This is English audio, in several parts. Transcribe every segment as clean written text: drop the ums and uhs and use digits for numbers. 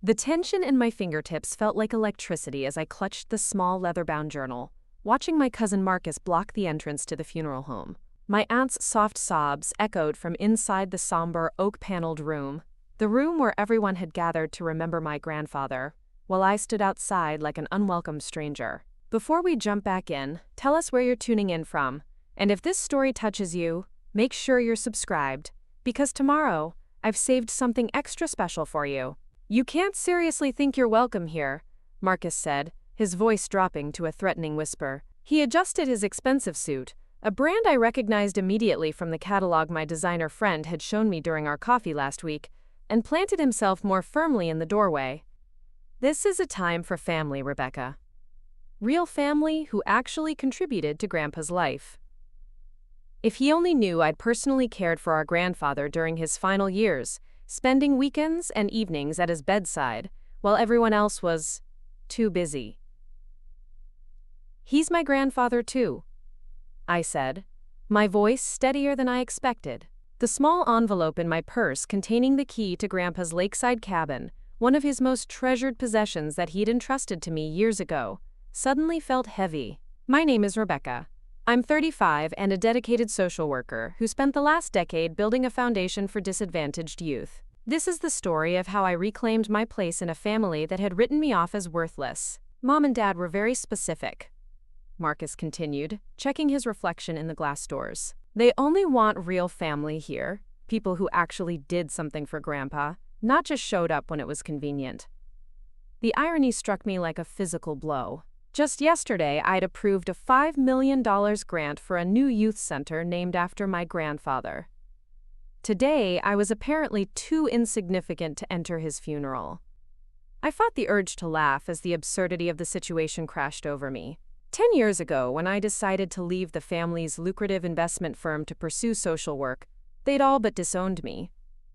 The tension in my fingertips felt like electricity as I clutched the small leather-bound journal, watching my cousin Marcus block the entrance to the funeral home. My aunt's soft sobs echoed from inside the somber, oak-paneled room, the room where everyone had gathered to remember my grandfather, while I stood outside like an unwelcome stranger. Before we jump back in, tell us where you're tuning in from, and if this story touches you, make sure you're subscribed, because tomorrow, I've saved something extra special for you. You can't seriously think you're welcome here, Marcus said, his voice dropping to a threatening whisper. He adjusted his expensive suit, a brand I recognized immediately from the catalog my designer friend had shown me during our coffee last week, and planted himself more firmly in the doorway. This is a time for family, Rebecca. Real family who actually contributed to Grandpa's life. If he only knew I'd personally cared for our grandfather during his final years, spending weekends and evenings at his bedside, while everyone else was too busy. He's my grandfather too, I said, my voice steadier than I expected. The small envelope in my purse containing the key to Grandpa's lakeside cabin, one of his most treasured possessions that he'd entrusted to me years ago, suddenly felt heavy. My name is Rebecca. I'm 35 and a dedicated social worker who spent the last decade building a foundation for disadvantaged youth. This is the story of how I reclaimed my place in a family that had written me off as worthless. Mom and Dad were very specific, Marcus continued, checking his reflection in the glass doors. They only want real family here, people who actually did something for Grandpa, not just showed up when it was convenient. The irony struck me like a physical blow. Just yesterday, I'd approved a $5 million grant for a new youth center named after my grandfather. Today, I was apparently too insignificant to enter his funeral. I fought the urge to laugh as the absurdity of the situation crashed over me. 10 years ago, when I decided to leave the family's lucrative investment firm to pursue social work, they'd all but disowned me.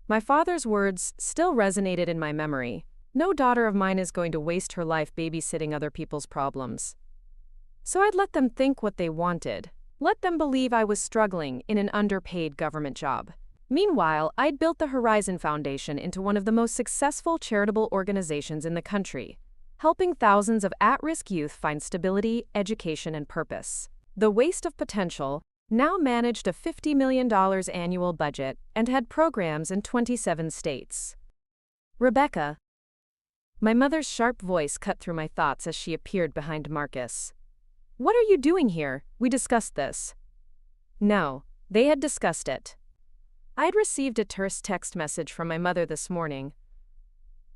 My father's words still resonated in my memory. No daughter of mine is going to waste her life babysitting other people's problems. So I'd let them think what they wanted. Let them believe I was struggling in an underpaid government job. Meanwhile, I'd built the Horizon Foundation into one of the most successful charitable organizations in the country, helping thousands of at-risk youth find stability, education, and purpose. The waste of potential now managed a $50 million annual budget and had programs in 27 states. Rebecca. My mother's sharp voice cut through my thoughts as she appeared behind Marcus. What are you doing here? We discussed this. No, they had discussed it. I'd received a terse text message from my mother this morning.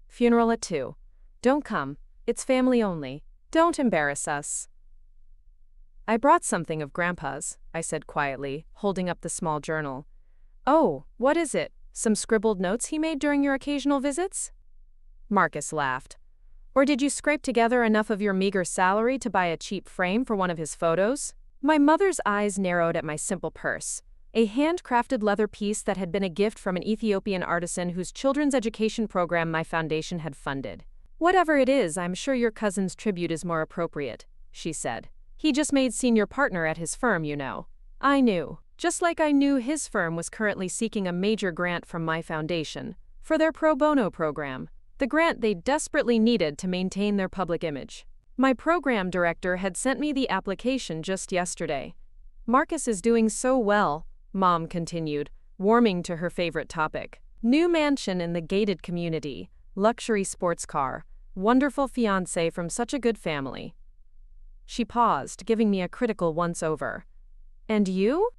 Funeral at 2. Don't come. It's family only. Don't embarrass us. I brought something of Grandpa's, I said quietly, holding up the small journal. Oh, what is it? Some scribbled notes he made during your occasional visits? Marcus laughed. Or did you scrape together enough of your meager salary to buy a cheap frame for one of his photos? My mother's eyes narrowed at my simple purse, a handcrafted leather piece that had been a gift from an Ethiopian artisan whose children's education program my foundation had funded. Whatever it is, I'm sure your cousin's tribute is more appropriate, she said. He just made senior partner at his firm, you know. I knew, just like I knew his firm was currently seeking a major grant from my foundation for their pro bono program, the grant they desperately needed to maintain their public image. My program director had sent me the application just yesterday. Marcus is doing so well, Mom continued, warming to her favorite topic. New mansion in the gated community, luxury sports car, wonderful fiancé from such a good family. She paused, giving me a critical once-over. And you?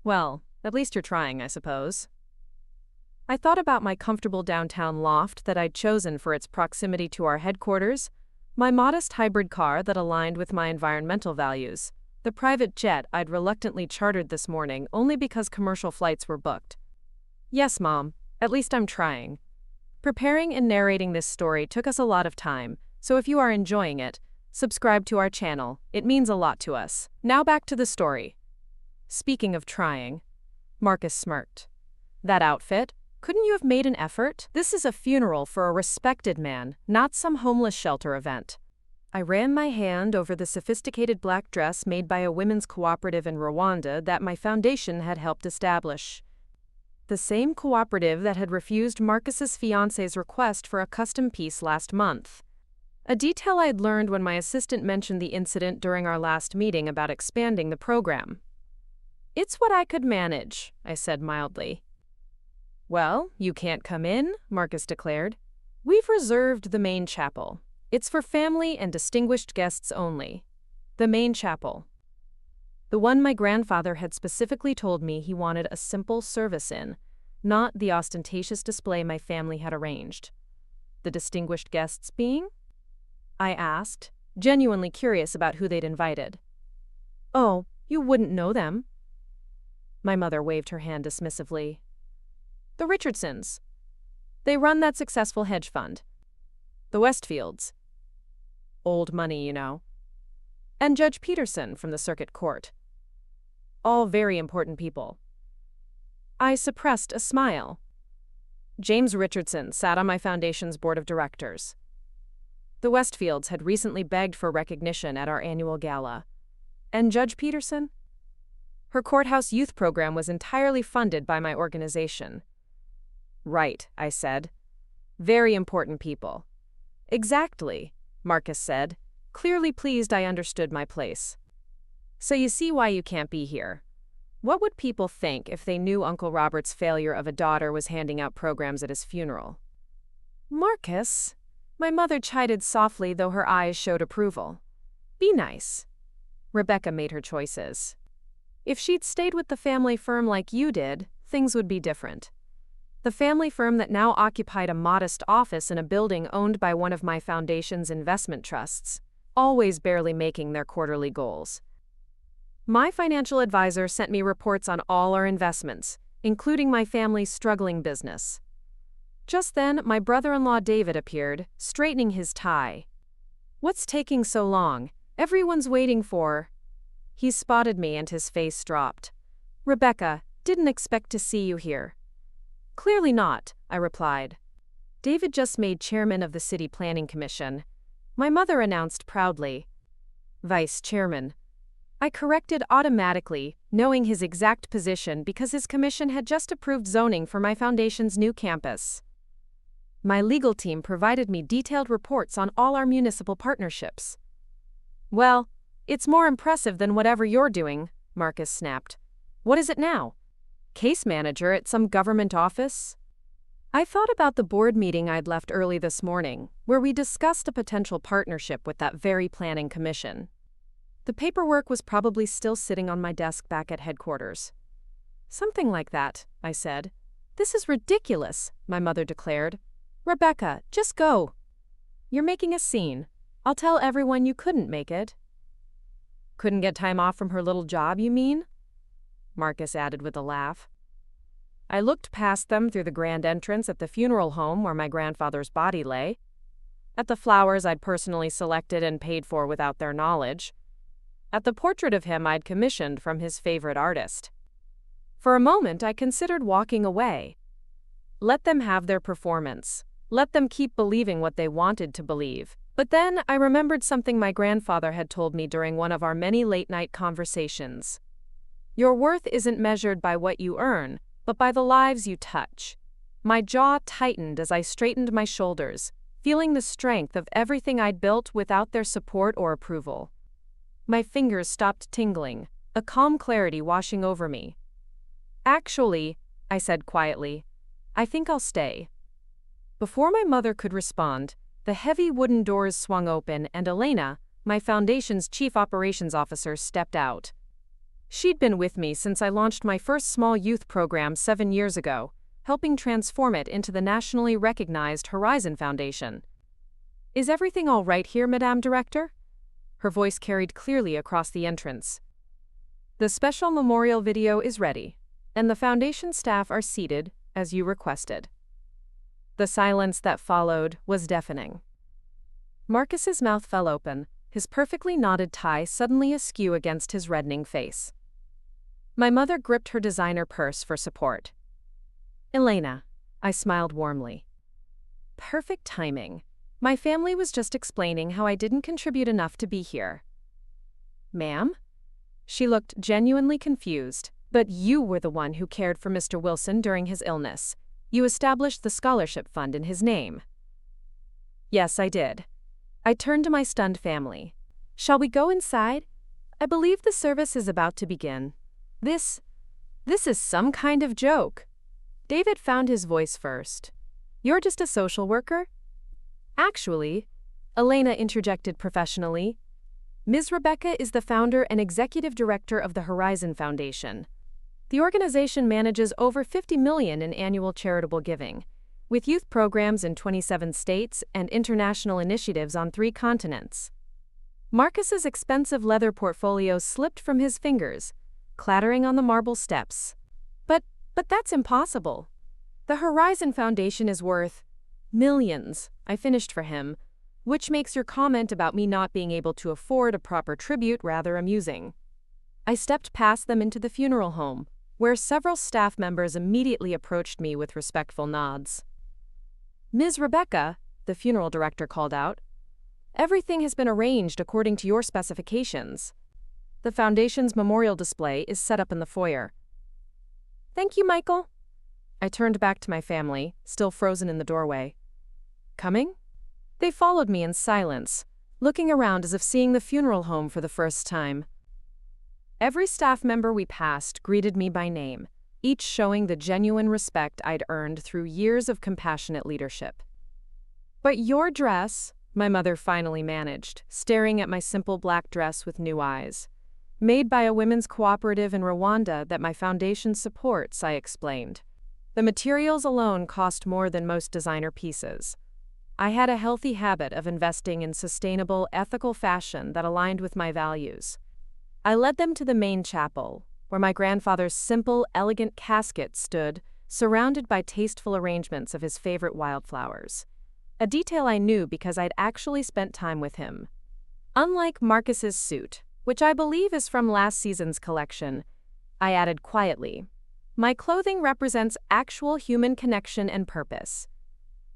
Well, at least you're trying, I suppose. I thought about my comfortable downtown loft that I'd chosen for its proximity to our headquarters, my modest hybrid car that aligned with my environmental values, the private jet I'd reluctantly chartered this morning only because commercial flights were booked. Yes, Mom, at least I'm trying. Preparing and narrating this story took us a lot of time, so if you are enjoying it, subscribe to our channel. It means a lot to us. Now back to the story. Speaking of trying, Marcus smirked. That outfit? Couldn't you have made an effort? This is a funeral for a respected man, not some homeless shelter event. I ran my hand over the sophisticated black dress made by a women's cooperative in Rwanda that my foundation had helped establish. The same cooperative that had refused Marcus's fiancé's request for a custom piece last month. A detail I'd learned when my assistant mentioned the incident during our last meeting about expanding the program. "It's what I could manage," I said mildly. "Well, you can't come in," Marcus declared. "We've reserved the main chapel. It's for family and distinguished guests only." The main chapel. The one my grandfather had specifically told me he wanted a simple service in, not the ostentatious display my family had arranged. The distinguished guests being? I asked, genuinely curious about who they'd invited. "Oh, you wouldn't know them." My mother waved her hand dismissively. "The Richardsons. They run that successful hedge fund. The Westfields. Old money, you know. And Judge Peterson from the circuit court. All very important people." I suppressed a smile. James Richardson sat on my foundation's board of directors. The Westfields had recently begged for recognition at our annual gala. And Judge Peterson? Her courthouse youth program was entirely funded by my organization. "Right," I said. "Very important people." "Exactly," Marcus said, clearly pleased I understood my place. "So you see why you can't be here. What would people think if they knew Uncle Robert's failure of a daughter was handing out programs at his funeral?" "Marcus," my mother chided softly, though her eyes showed approval. "Be nice." Rebecca made her choices. If she'd stayed with the family firm like you did, things would be different. The family firm that now occupied a modest office in a building owned by one of my foundation's investment trusts, always barely making their quarterly goals. My financial advisor sent me reports on all our investments, including my family's struggling business. Just then, my brother-in-law David appeared, straightening his tie. "What's taking so long? Everyone's waiting for—" He spotted me and his face dropped. "Rebecca, didn't expect to see you here." "Clearly not," I replied. "David just made chairman of the City Planning Commission," my mother announced proudly. "Vice chairman," I corrected automatically, knowing his exact position because his commission had just approved zoning for my foundation's new campus. My legal team provided me detailed reports on all our municipal partnerships. "Well, it's more impressive than whatever you're doing," Marcus snapped. "What is it now? Case manager at some government office?" I thought about the board meeting I'd left early this morning, where we discussed a potential partnership with that very planning commission. The paperwork was probably still sitting on my desk back at headquarters. "Something like that," I said. "This is ridiculous," my mother declared. "Rebecca, just go." "You're making a scene. I'll tell everyone you couldn't make it." "Couldn't get time off from her little job, you mean?" Marcus added with a laugh. I looked past them through the grand entrance at the funeral home where my grandfather's body lay, at the flowers I'd personally selected and paid for without their knowledge, at the portrait of him I'd commissioned from his favorite artist. For a moment, I considered walking away. Let them have their performance. Let them keep believing what they wanted to believe. But then I remembered something my grandfather had told me during one of our many late-night conversations. Your worth isn't measured by what you earn, but by the lives you touch. My jaw tightened as I straightened my shoulders, feeling the strength of everything I'd built without their support or approval. My fingers stopped tingling, a calm clarity washing over me. "Actually," I said quietly, "I think I'll stay." Before my mother could respond, the heavy wooden doors swung open and Elena, my foundation's chief operations officer, stepped out. She'd been with me since I launched my first small youth program 7 years ago, helping transform it into the nationally recognized Horizon Foundation. "Is everything all right here, Madame Director?" Her voice carried clearly across the entrance. "The special memorial video is ready, and the foundation staff are seated, as you requested." The silence that followed was deafening. Marcus's mouth fell open, his perfectly knotted tie suddenly askew against his reddening face. My mother gripped her designer purse for support. "Elena," I smiled warmly. Perfect timing. My family was just explaining how I didn't contribute enough to be here. "Ma'am?" She looked genuinely confused, But you were the one who cared for Mr. Wilson during his illness. You established the scholarship fund in his name. Yes, I did. I turned to my stunned family. Shall we go inside? I believe the service is about to begin. This is some kind of joke. David found his voice first. You're just a social worker? Actually, Elena interjected professionally. Ms. Rebecca is the founder and executive director of the Horizon Foundation. The organization manages over $50 million in annual charitable giving, with youth programs in 27 states and international initiatives on 3 continents. Marcus's expensive leather portfolio slipped from his fingers, clattering on the marble steps. But that's impossible. The Horizon Foundation is worth millions, I finished for him, which makes your comment about me not being able to afford a proper tribute rather amusing. I stepped past them into the funeral home, where several staff members immediately approached me with respectful nods. Ms. Rebecca, the funeral director called out, everything has been arranged according to your specifications. The foundation's memorial display is set up in the foyer. Thank you, Michael. I turned back to my family, still frozen in the doorway. Coming? They followed me in silence, looking around as if seeing the funeral home for the first time. Every staff member we passed greeted me by name, each showing the genuine respect I'd earned through years of compassionate leadership. But your dress, my mother finally managed, staring at my simple black dress with new eyes. Made by a women's cooperative in Rwanda that my foundation supports, I explained. The materials alone cost more than most designer pieces. I had a healthy habit of investing in sustainable, ethical fashion that aligned with my values. I led them to the main chapel, where my grandfather's simple, elegant casket stood, surrounded by tasteful arrangements of his favorite wildflowers. A detail I knew because I'd actually spent time with him. Unlike Marcus's suit, which I believe is from last season's collection, I added quietly, my clothing represents actual human connection and purpose.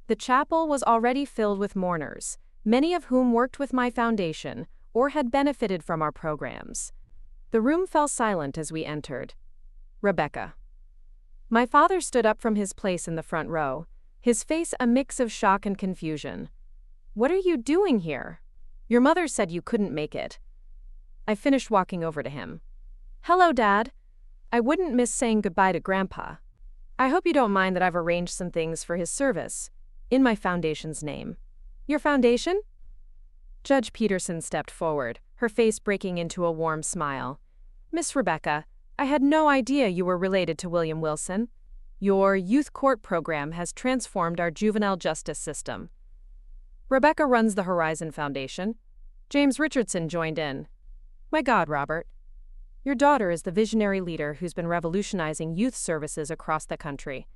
The chapel was already filled with mourners, many of whom worked with my foundation or had benefited from our programs. The room fell silent as we entered. Rebecca. My father stood up from his place in the front row, his face a mix of shock and confusion. What are you doing here? Your mother said you couldn't make it. I finished walking over to him. Hello, Dad. I wouldn't miss saying goodbye to Grandpa. I hope you don't mind that I've arranged some things for his service, in my foundation's name. Your foundation? Judge Peterson stepped forward, her face breaking into a warm smile. Miss Rebecca, I had no idea you were related to William Wilson. Your youth court program has transformed our juvenile justice system. Rebecca runs the Horizon Foundation. James Richardson joined in. My God, Robert. Your daughter is the visionary leader who's been revolutionizing youth services across the country.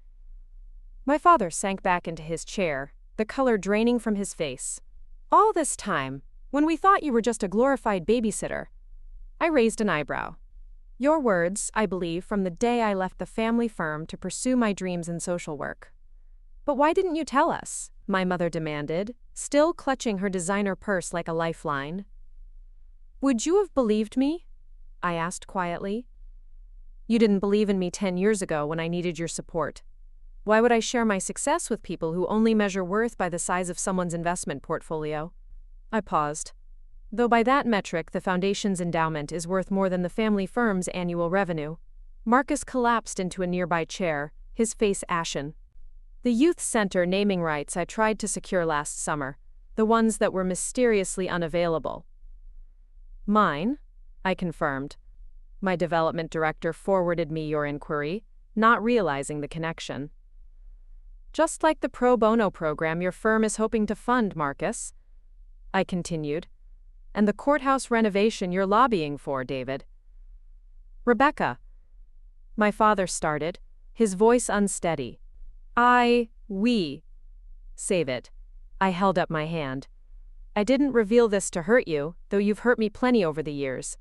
My father sank back into his chair, the color draining from his face. All this time, when we thought you were just a glorified babysitter. I raised an eyebrow. Your words, I believe, from the day I left the family firm to pursue my dreams in social work. But why didn't you tell us? My mother demanded, still clutching her designer purse like a lifeline. Would you have believed me? I asked quietly. You didn't believe in me 10 years ago when I needed your support. Why would I share my success with people who only measure worth by the size of someone's investment portfolio? I paused. Though by that metric, the foundation's endowment is worth more than the family firm's annual revenue. Marcus collapsed into a nearby chair, his face ashen. The youth center naming rights I tried to secure last summer, the ones that were mysteriously unavailable. Mine? I confirmed. My development director forwarded me your inquiry, not realizing the connection. Just like the pro bono program your firm is hoping to fund, Marcus. I continued. And the courthouse renovation you're lobbying for, David. Rebecca. My father started, his voice unsteady. We. Save it. I held up my hand. I didn't reveal this to hurt you, though you've hurt me plenty over the years.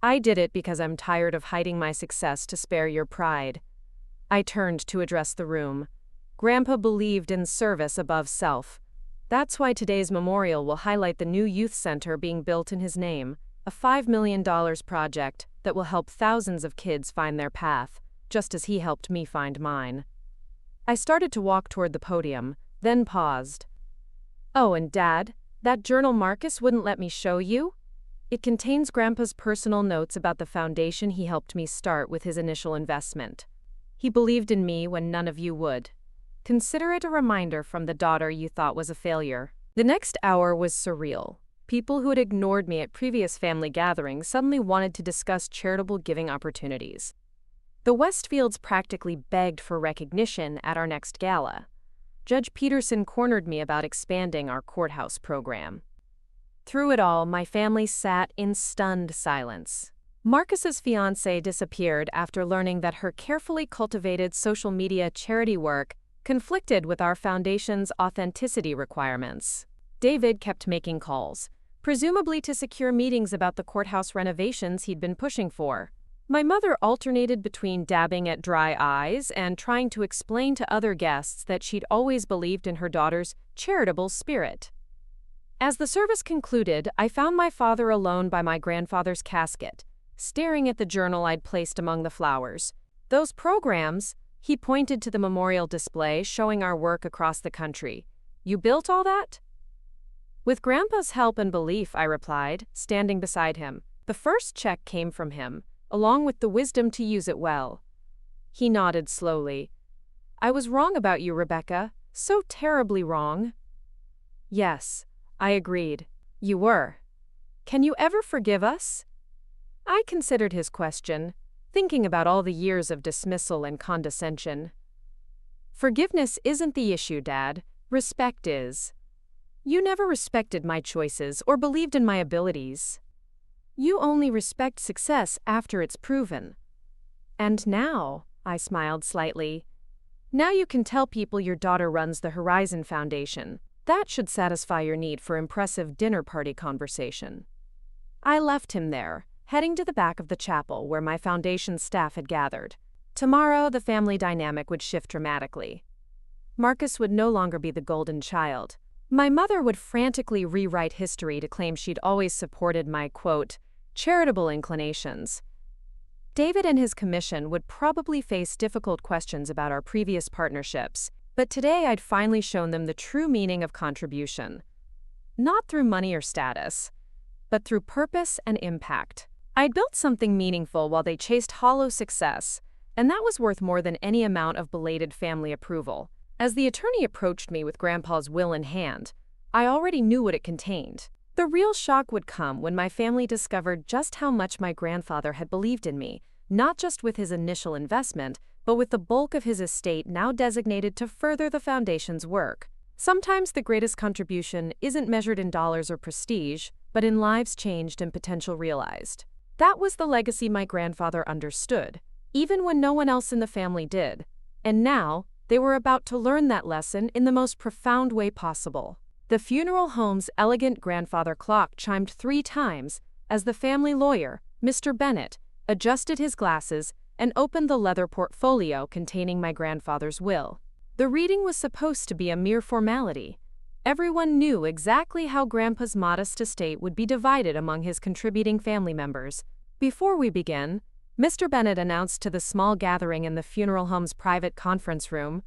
I did it because I'm tired of hiding my success to spare your pride. I turned to address the room. Grandpa believed in service above self. That's why today's memorial will highlight the new youth center being built in his name, a $5 million project, that will help thousands of kids find their path, just as he helped me find mine. I started to walk toward the podium, then paused. Oh, and Dad, that journal Marcus wouldn't let me show you? It contains Grandpa's personal notes about the foundation he helped me start with his initial investment. He believed in me when none of you would. Consider it a reminder from the daughter you thought was a failure. The next hour was surreal. People who had ignored me at previous family gatherings suddenly wanted to discuss charitable giving opportunities. The Westfields practically begged for recognition at our next gala. Judge Peterson cornered me about expanding our courthouse program. Through it all, my family sat in stunned silence. Marcus's fiancée disappeared after learning that her carefully cultivated social media charity work conflicted with our foundation's authenticity requirements. David kept making calls, presumably to secure meetings about the courthouse renovations he'd been pushing for. My mother alternated between dabbing at dry eyes and trying to explain to other guests that she'd always believed in her daughter's charitable spirit. As the service concluded, I found my father alone by my grandfather's casket, staring at the journal I'd placed among the flowers. Those programs, he pointed to the memorial display showing our work across the country. You built all that? With Grandpa's help and belief, I replied, standing beside him. The first check came from him, along with the wisdom to use it well. He nodded slowly. I was wrong about you, Rebecca. So terribly wrong. Yes, I agreed. You were. Can you ever forgive us? I considered his question, thinking about all the years of dismissal and condescension. Forgiveness isn't the issue, Dad. Respect is. You never respected my choices or believed in my abilities. You only respect success after it's proven. And now, I smiled slightly, now you can tell people your daughter runs the Horizon Foundation. That should satisfy your need for impressive dinner party conversation. I left him there, heading to the back of the chapel where my foundation staff had gathered. Tomorrow, the family dynamic would shift dramatically. Marcus would no longer be the golden child. My mother would frantically rewrite history to claim she'd always supported my, quote, charitable inclinations. David and his commission would probably face difficult questions about our previous partnerships, but today I'd finally shown them the true meaning of contribution. Not through money or status, but through purpose and impact. I'd built something meaningful while they chased hollow success, and that was worth more than any amount of belated family approval. As the attorney approached me with Grandpa's will in hand, I already knew what it contained. The real shock would come when my family discovered just how much my grandfather had believed in me, not just with his initial investment, but with the bulk of his estate now designated to further the foundation's work. Sometimes the greatest contribution isn't measured in dollars or prestige, but in lives changed and potential realized. That was the legacy my grandfather understood, even when no one else in the family did. And now, they were about to learn that lesson in the most profound way possible. The funeral home's elegant grandfather clock chimed 3 times as the family lawyer, Mr. Bennett, adjusted his glasses and opened the leather portfolio containing my grandfather's will. The reading was supposed to be a mere formality. Everyone knew exactly how Grandpa's modest estate would be divided among his contributing family members. Before we began, Mr. Bennett announced to the small gathering in the funeral home's private conference room,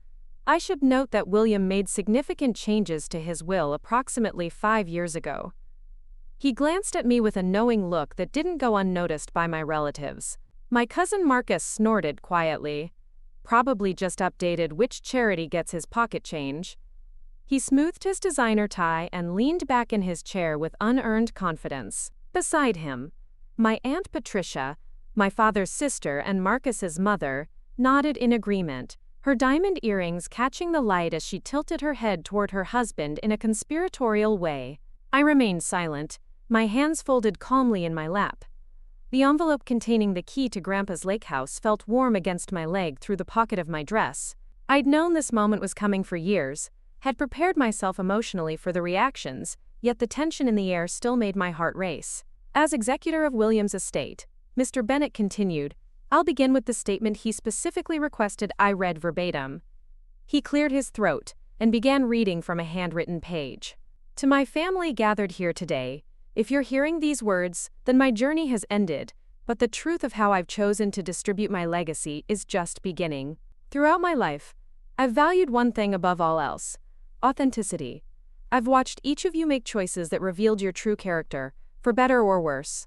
I should note that William made significant changes to his will approximately 5 years ago. He glanced at me with a knowing look that didn't go unnoticed by my relatives. My cousin Marcus snorted quietly, probably just updated which charity gets his pocket change. He smoothed his designer tie and leaned back in his chair with unearned confidence. Beside him, my Aunt Patricia, my father's sister and Marcus's mother, nodded in agreement, her diamond earrings catching the light as she tilted her head toward her husband in a conspiratorial way. I remained silent, my hands folded calmly in my lap. The envelope containing the key to Grandpa's lake house felt warm against my leg through the pocket of my dress. I'd known this moment was coming for years, had prepared myself emotionally for the reactions, yet the tension in the air still made my heart race. As executor of William's estate, Mr. Bennett continued, I'll begin with the statement he specifically requested I read verbatim. He cleared his throat and began reading from a handwritten page. To my family gathered here today, if you're hearing these words, then my journey has ended, But the truth of how I've chosen to distribute my legacy is just beginning. Throughout my life, I've valued one thing above all else: authenticity. I've watched each of you make choices that revealed your true character, for better or worse.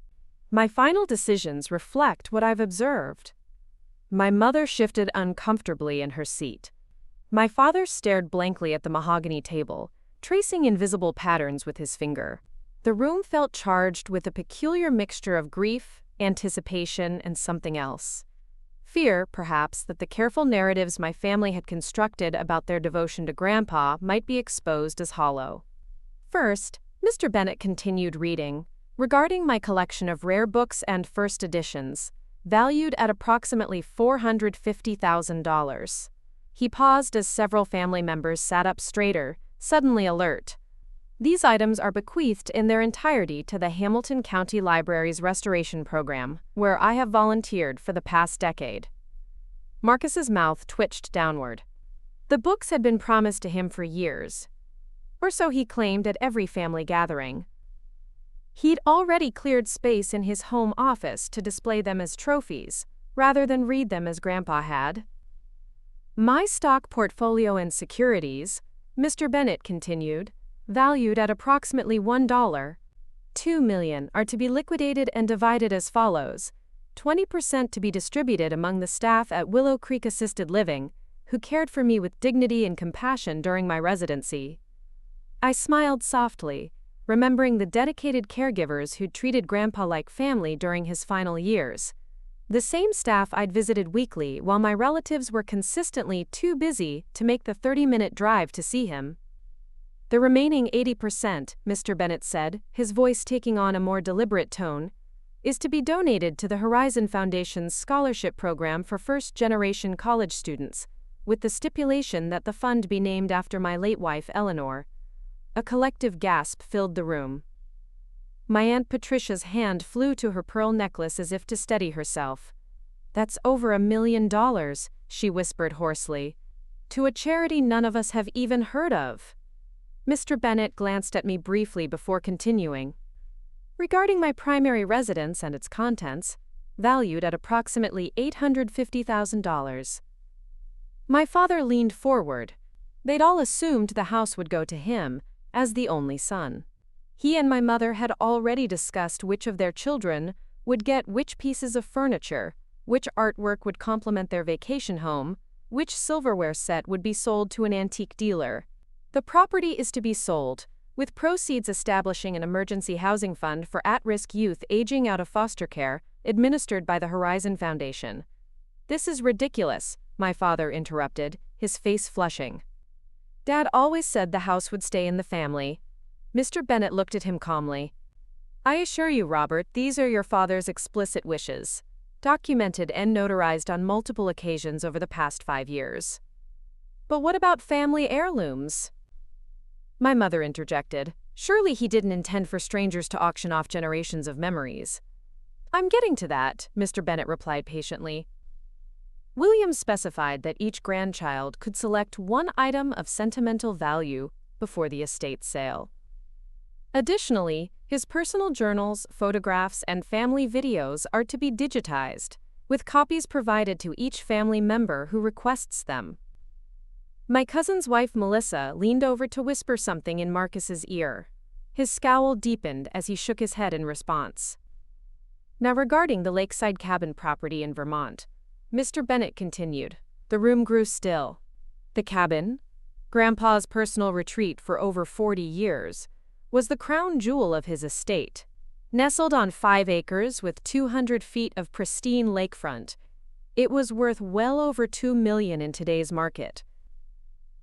My final decisions reflect what I've observed. My mother shifted uncomfortably in her seat. My father stared blankly at the mahogany table, tracing invisible patterns with his finger. The room felt charged with a peculiar mixture of grief, anticipation, and something else. Fear, perhaps, that the careful narratives my family had constructed about their devotion to Grandpa might be exposed as hollow. First, Mr. Bennet continued reading, regarding my collection of rare books and first editions, valued at approximately $450,000. He paused as several family members sat up straighter, suddenly alert. These items are bequeathed in their entirety to the Hamilton County Library's restoration program, where I have volunteered for the past decade. Marcus's mouth twitched downward. The books had been promised to him for years, or so he claimed at every family gathering. He'd already cleared space in his home office to display them as trophies, rather than read them as Grandpa had. My stock portfolio and securities, Mr. Bennet continued, valued at approximately $1. $2 million are to be liquidated and divided as follows: 20% to be distributed among the staff at Willow Creek Assisted Living, who cared for me with dignity and compassion during my residency. I smiled softly, remembering the dedicated caregivers who'd treated Grandpa like family during his final years. The same staff I'd visited weekly while my relatives were consistently too busy to make the 30-minute drive to see him. The remaining 80%, Mr. Bennet said, his voice taking on a more deliberate tone, is to be donated to the Horizon Foundation's scholarship program for first-generation college students, with the stipulation that the fund be named after my late wife, Eleanor. A collective gasp filled the room. My Aunt Patricia's hand flew to her pearl necklace as if to steady herself. "That's over $1 million, she whispered hoarsely. "To a charity none of us have even heard of." Mr. Bennet glanced at me briefly before continuing. "Regarding my primary residence and its contents, valued at approximately $850,000. My father leaned forward. They'd all assumed the house would go to him, as the only son. He and my mother had already discussed which of their children would get which pieces of furniture, which artwork would complement their vacation home, which silverware set would be sold to an antique dealer. The property is to be sold, with proceeds establishing an emergency housing fund for at-risk youth aging out of foster care, administered by the Horizon Foundation." "This is ridiculous," my father interrupted, his face flushing. "Dad always said the house would stay in the family." Mr. Bennet looked at him calmly. "I assure you, Robert, these are your father's explicit wishes, documented and notarized on multiple occasions over the past 5 years." "But what about family heirlooms?" My mother interjected. "Surely he didn't intend for strangers to auction off generations of memories." "I'm getting to that," Mr. Bennet replied patiently. William specified that each grandchild could select one item of sentimental value before the estate sale. Additionally, his personal journals, photographs, and family videos are to be digitized, with copies provided to each family member who requests them. My cousin's wife, Melissa, leaned over to whisper something in Marcus's ear. His scowl deepened as he shook his head in response. "Now regarding the lakeside cabin property in Vermont," Mr. Bennet continued. The room grew still. The cabin, Grandpa's personal retreat for over 40 years, was the crown jewel of his estate. Nestled on 5 acres with 200 feet of pristine lakefront, it was worth well over $2 million in today's market.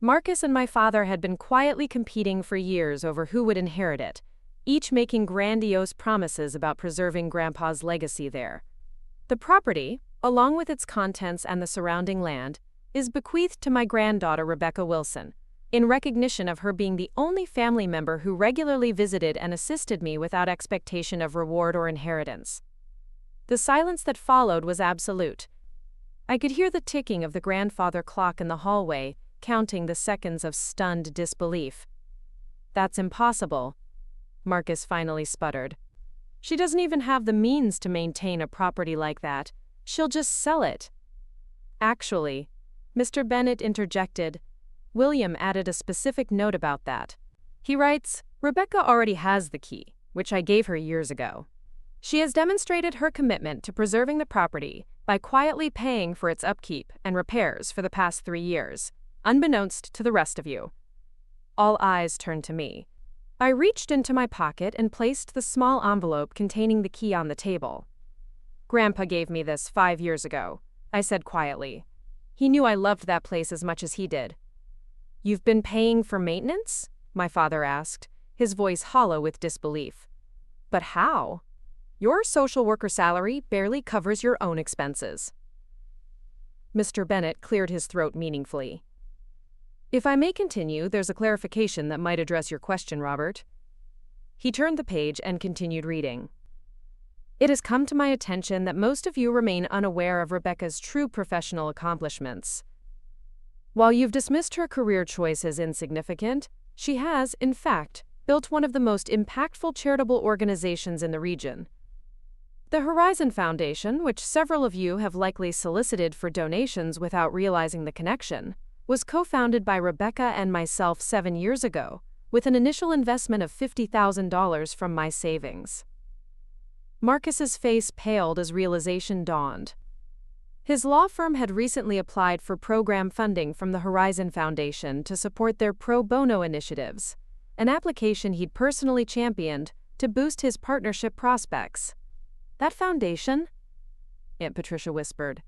Marcus and my father had been quietly competing for years over who would inherit it, each making grandiose promises about preserving Grandpa's legacy there. The property, along with its contents and the surrounding land, is bequeathed to my granddaughter Rebecca Wilson, in recognition of her being the only family member who regularly visited and assisted me without expectation of reward or inheritance. The silence that followed was absolute. I could hear the ticking of the grandfather clock in the hallway, counting the seconds of stunned disbelief. "That's impossible," Marcus finally sputtered. She doesn't even have the means to maintain a property like that. She'll just sell it. Actually, Mr. Bennett interjected, William added a specific note about that. He writes, Rebecca already has the key, which I gave her years ago. She has demonstrated her commitment to preserving the property by quietly paying for its upkeep and repairs for the past 3 years, unbeknownst to the rest of you. All eyes turned to me. I reached into my pocket and placed the small envelope containing the key on the table. Grandpa gave me this 5 years ago, I said quietly. He knew I loved that place as much as he did. You've been paying for maintenance? My father asked, his voice hollow with disbelief. But how? Your social worker salary barely covers your own expenses. Mr. Bennett cleared his throat meaningfully. If I may continue, there's a clarification that might address your question, Robert. He turned the page and continued reading. It has come to my attention that most of you remain unaware of Rebecca's true professional accomplishments. While you've dismissed her career choice as insignificant, she has, in fact, built one of the most impactful charitable organizations in the region. The Horizon Foundation, which several of you have likely solicited for donations without realizing the connection, was co-founded by Rebecca and myself 7 years ago, with an initial investment of $50,000 from my savings. Marcus's face paled as realization dawned. His law firm had recently applied for program funding from the Horizon Foundation to support their pro bono initiatives, an application he'd personally championed to boost his partnership prospects. That foundation? Aunt Patricia whispered.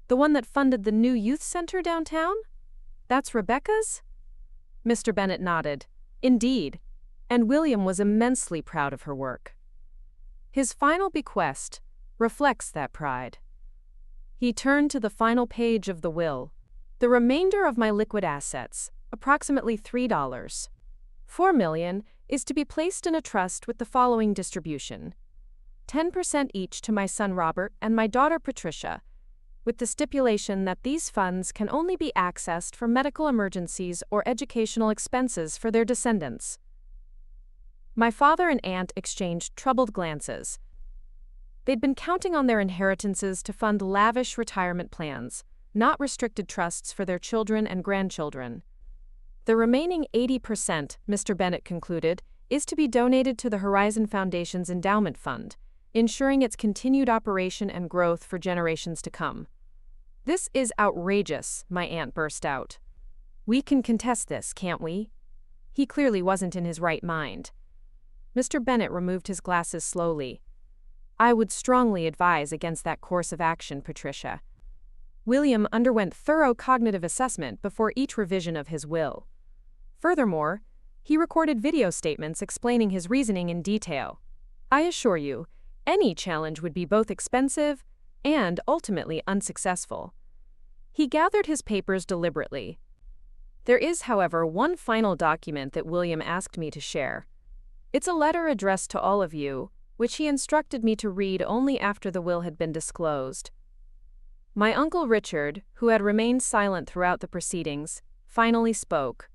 The one that funded the new youth center downtown? That's Rebecca's? Mr. Bennett nodded. Indeed, and William was immensely proud of her work. His final bequest reflects that pride. He turned to the final page of the will. The remainder of my liquid assets, approximately $3, $4 million, is to be placed in a trust with the following distribution: 10% each to my son Robert and my daughter Patricia, with the stipulation that these funds can only be accessed for medical emergencies or educational expenses for their descendants. My father and aunt exchanged troubled glances. They'd been counting on their inheritances to fund lavish retirement plans, not restricted trusts for their children and grandchildren. The remaining 80%, Mr. Bennett concluded, is to be donated to the Horizon Foundation's endowment fund, ensuring its continued operation and growth for generations to come. This is outrageous, my aunt burst out. We can contest this, can't we? He clearly wasn't in his right mind. Mr. Bennett removed his glasses slowly. I would strongly advise against that course of action, Patricia. William underwent thorough cognitive assessment before each revision of his will. Furthermore, he recorded video statements explaining his reasoning in detail. I assure you, any challenge would be both expensive and ultimately unsuccessful. He gathered his papers deliberately. There is, however, one final document that William asked me to share. It's a letter addressed to all of you, which he instructed me to read only after the will had been disclosed. My Uncle Richard, who had remained silent throughout the proceedings, finally spoke.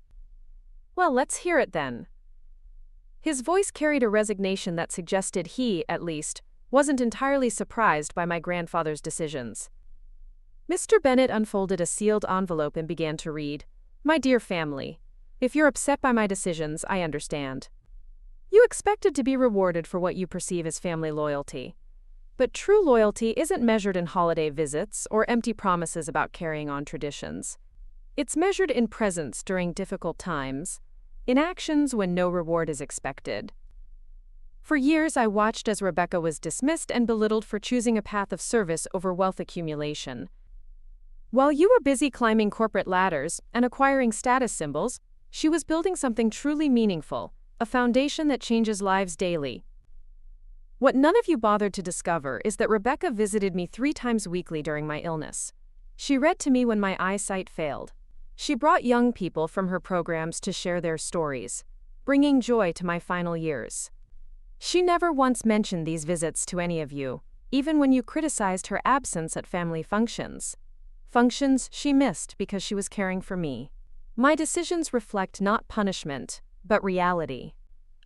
Well, let's hear it then. His voice carried a resignation that suggested he, at least, wasn't entirely surprised by my grandfather's decisions. Mr. Bennett unfolded a sealed envelope and began to read, My dear family, if you're upset by my decisions, I understand. You expected to be rewarded for what you perceive as family loyalty. But true loyalty isn't measured in holiday visits or empty promises about carrying on traditions. It's measured in presence during difficult times, in actions when no reward is expected. For years, I watched as Rebecca was dismissed and belittled for choosing a path of service over wealth accumulation. While you were busy climbing corporate ladders and acquiring status symbols, she was building something truly meaningful, a foundation that changes lives daily. What none of you bothered to discover is that Rebecca visited me 3 times weekly during my illness. She read to me when my eyesight failed. She brought young people from her programs to share their stories, bringing joy to my final years. She never once mentioned these visits to any of you, even when you criticized her absence at family functions. Functions she missed because she was caring for me. My decisions reflect not punishment, but reality.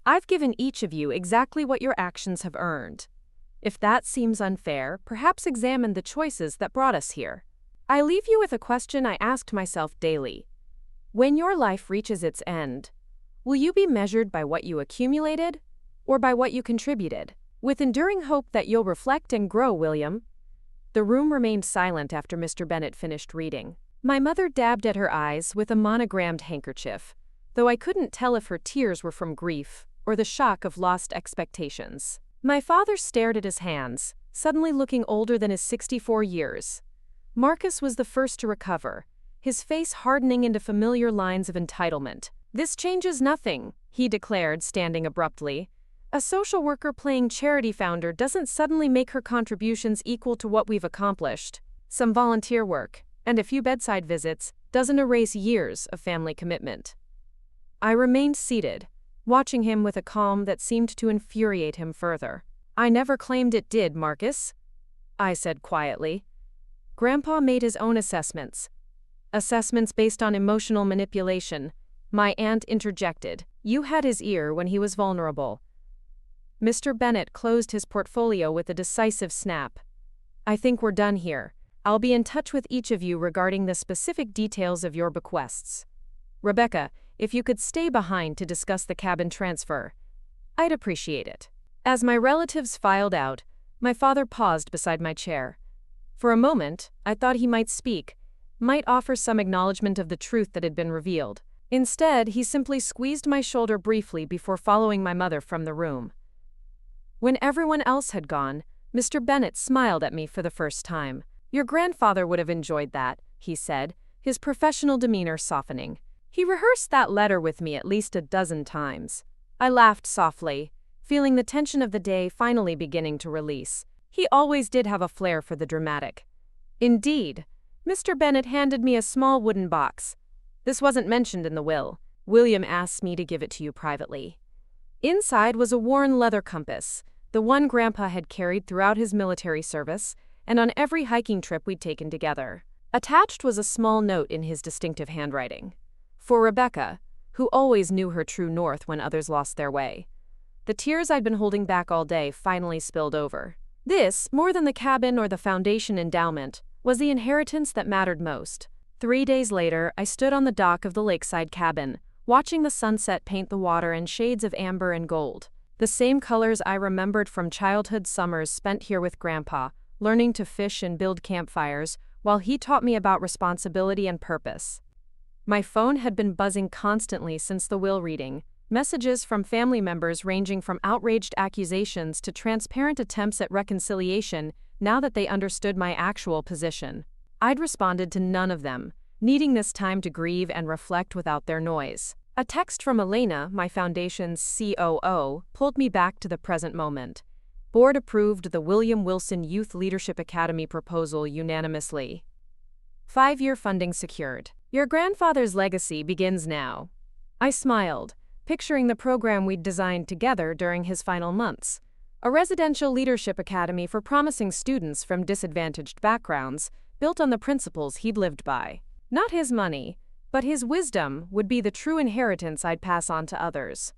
I've given each of you exactly what your actions have earned. If that seems unfair, perhaps examine the choices that brought us here. I leave you with a question I asked myself daily. When your life reaches its end, will you be measured by what you accumulated or by what you contributed? With enduring hope that you'll reflect and grow, William. The room remained silent after Mr. Bennet finished reading. My mother dabbed at her eyes with a monogrammed handkerchief, though I couldn't tell if her tears were from grief or the shock of lost expectations. My father stared at his hands, suddenly looking older than his 64 years. Marcus was the first to recover, his face hardening into familiar lines of entitlement. "This changes nothing," he declared, standing abruptly. "A social worker playing charity founder doesn't suddenly make her contributions equal to what we've accomplished. Some volunteer work and a few bedside visits doesn't erase years of family commitment." I remained seated, watching him with a calm that seemed to infuriate him further. "I never claimed it did, Marcus," I said quietly. "Grandpa made his own assessments. Assessments based on emotional manipulation," my aunt interjected. "You had his ear when he was vulnerable." Mr. Bennet closed his portfolio with a decisive snap. "I think we're done here. I'll be in touch with each of you regarding the specific details of your bequests. Rebecca, if you could stay behind to discuss the cabin transfer, I'd appreciate it." As my relatives filed out, my father paused beside my chair. For a moment, I thought he might speak, might offer some acknowledgement of the truth that had been revealed. Instead, he simply squeezed my shoulder briefly before following my mother from the room. When everyone else had gone, Mr. Bennet smiled at me for the first time. "Your grandfather would have enjoyed that," he said, his professional demeanor softening. "He rehearsed that letter with me at least a dozen times." I laughed softly, feeling the tension of the day finally beginning to release. He always did have a flair for the dramatic. Indeed, Mr. Bennet handed me a small wooden box. "This wasn't mentioned in the will. William asked me to give it to you privately." Inside was a worn leather compass, the one Grandpa had carried throughout his military service and on every hiking trip we'd taken together. Attached was a small note in his distinctive handwriting. "For Rebecca, who always knew her true north when others lost their way." The tears I'd been holding back all day finally spilled over. This, more than the cabin or the foundation endowment, was the inheritance that mattered most. 3 days later, I stood on the dock of the lakeside cabin, watching the sunset paint the water in shades of amber and gold. The same colors I remembered from childhood summers spent here with Grandpa, learning to fish and build campfires, while he taught me about responsibility and purpose. My phone had been buzzing constantly since the will reading, messages from family members ranging from outraged accusations to transparent attempts at reconciliation now that they understood my actual position. I'd responded to none of them, needing this time to grieve and reflect without their noise. A text from Elena, my foundation's COO, pulled me back to the present moment. Board approved the William Wilson Youth Leadership Academy proposal unanimously. 5-year funding secured. Your grandfather's legacy begins now. I smiled, picturing the program we'd designed together during his final months. A residential leadership academy for promising students from disadvantaged backgrounds, built on the principles he'd lived by. Not his money, but his wisdom would be the true inheritance I'd pass on to others.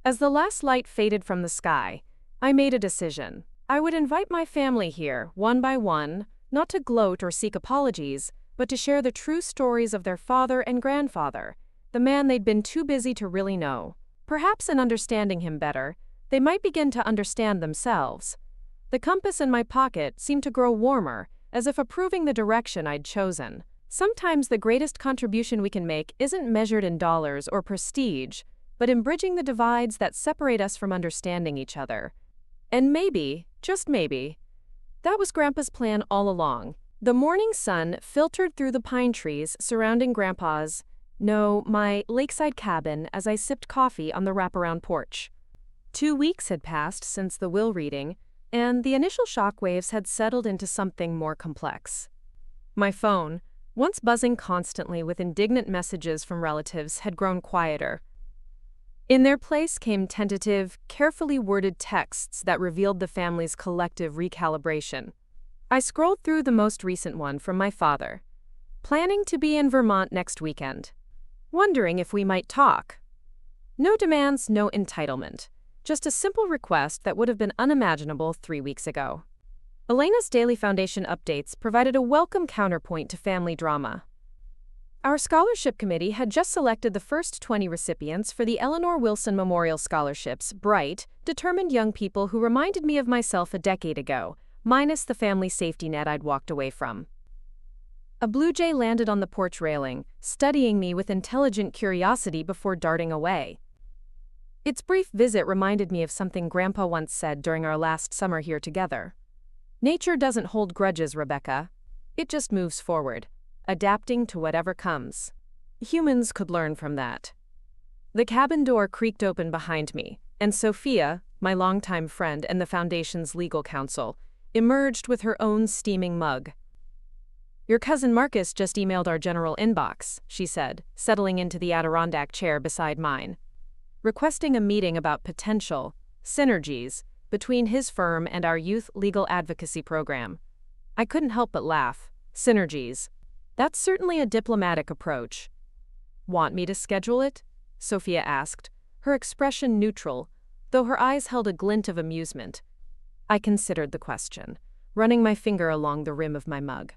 As the last light faded from the sky, I made a decision. I would invite my family here, one by one, not to gloat or seek apologies, but to share the true stories of their father and grandfather, the man they'd been too busy to really know. Perhaps in understanding him better, they might begin to understand themselves. The compass in my pocket seemed to grow warmer, as if approving the direction I'd chosen. Sometimes the greatest contribution we can make isn't measured in dollars or prestige, but in bridging the divides that separate us from understanding each other. And maybe, just maybe, that was Grandpa's plan all along. The morning sun filtered through the pine trees surrounding my lakeside cabin as I sipped coffee on the wraparound porch. 2 weeks had passed since the will reading, and the initial shockwaves had settled into something more complex. My phone, once buzzing constantly with indignant messages from relatives, had grown quieter. In their place came tentative, carefully worded texts that revealed the family's collective recalibration. I scrolled through the most recent one from my father. "Planning to be in Vermont next weekend. Wondering if we might talk." No demands, no entitlement. Just a simple request that would have been unimaginable 3 weeks ago. Elena's daily foundation updates provided a welcome counterpoint to family drama. Our scholarship committee had just selected the first 20 recipients for the Eleanor Wilson Memorial Scholarships, bright, determined young people who reminded me of myself a decade ago, minus the family safety net I'd walked away from. A blue jay landed on the porch railing, studying me with intelligent curiosity before darting away. Its brief visit reminded me of something Grandpa once said during our last summer here together. Nature doesn't hold grudges, Rebecca. It just moves forward, adapting to whatever comes. Humans could learn from that. The cabin door creaked open behind me, and Sophia, my longtime friend and the Foundation's legal counsel, emerged with her own steaming mug. "Your cousin Marcus just emailed our general inbox," she said, settling into the Adirondack chair beside mine, requesting a meeting about potential synergies between his firm and our youth legal advocacy program. I couldn't help but laugh. Synergies. That's certainly a diplomatic approach. "Want me to schedule it?" Sophia asked, her expression neutral, though her eyes held a glint of amusement. I considered the question, running my finger along the rim of my mug.